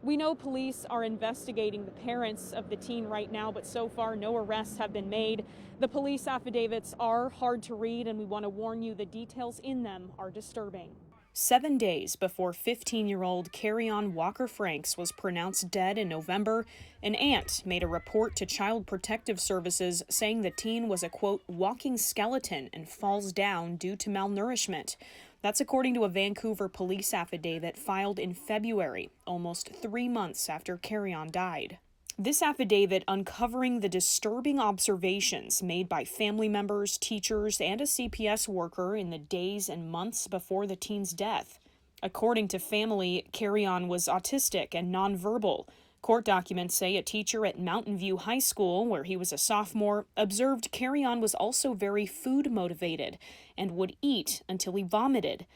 We know police are investigating the parents of the teen right now, but so far no arrests have been made. The police affidavits are hard to read, and we want to warn you the details in them are disturbing. 7 days before 15-year-old Carrion Walker Franks was pronounced dead in November, an aunt made a report to Child Protective Services saying the teen was a, quote, walking skeleton and falls down due to malnourishment. That's according to a Vancouver police affidavit filed in February, almost 3 months after Carrion died. This affidavit uncovering the disturbing observations made by family members, teachers, and a CPS worker in the days and months before the teen's death. According to family, Carrion was autistic and nonverbal. Court documents say a teacher at Mountain View High School, where he was a sophomore, observed Carrion was also very food motivated and would eat until he vomited.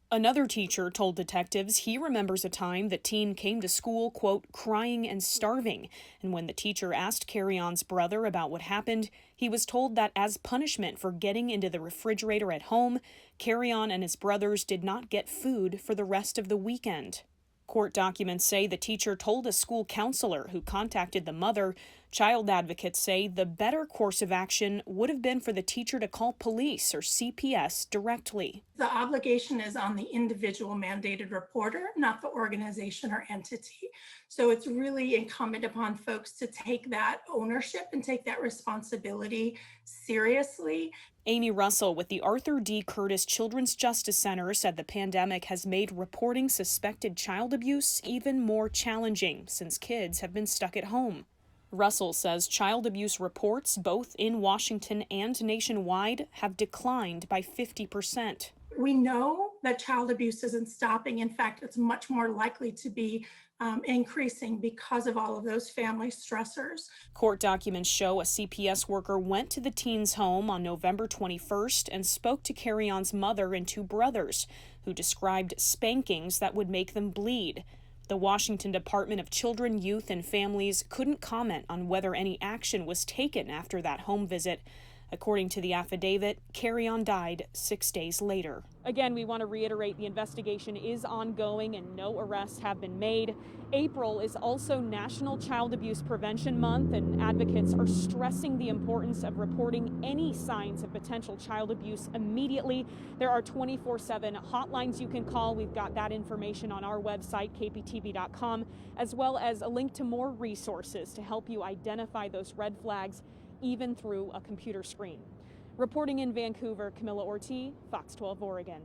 Another teacher told detectives he remembers a time the teen came to school, quote, crying and starving, and when the teacher asked Carrion's brother about what happened, he was told that as punishment for getting into the refrigerator at home, Carrion and his brothers did not get food for the rest of the weekend. Court documents say the teacher told a school counselor who contacted the mother. Child advocates say the better course of action would have been for the teacher to call police or CPS directly. The obligation is on the individual mandated reporter, not the organization or entity. So it's really incumbent upon folks to take that ownership and take that responsibility seriously. Amy Russell with the Arthur D. Curtis Children's Justice Center said the pandemic has made reporting suspected child abuse even more challenging since kids have been stuck at home. Russell says child abuse reports, both in Washington and nationwide, have declined by 50%. We know that child abuse isn't stopping. In fact, it's much more likely to be increasing because of all of those family stressors. Court documents show a CPS worker went to the teen's home on November 21st and spoke to Carrion's mother and two brothers, who described spankings that would make them bleed. The Washington Department of Children, Youth, and Families couldn't comment on whether any action was taken after that home visit. According to the affidavit, Carrion died 6 days later. Again, we want to reiterate the investigation is ongoing and no arrests have been made. April is also National Child Abuse Prevention Month, and advocates are stressing the importance of reporting any signs of potential child abuse immediately. There are 24/7 hotlines you can call. We've got that information on our website, kptv.com, as well as a link to more resources to help you identify those red flags even through a computer screen. Reporting in Vancouver, Camilla Ortiz, Fox 12 Oregon.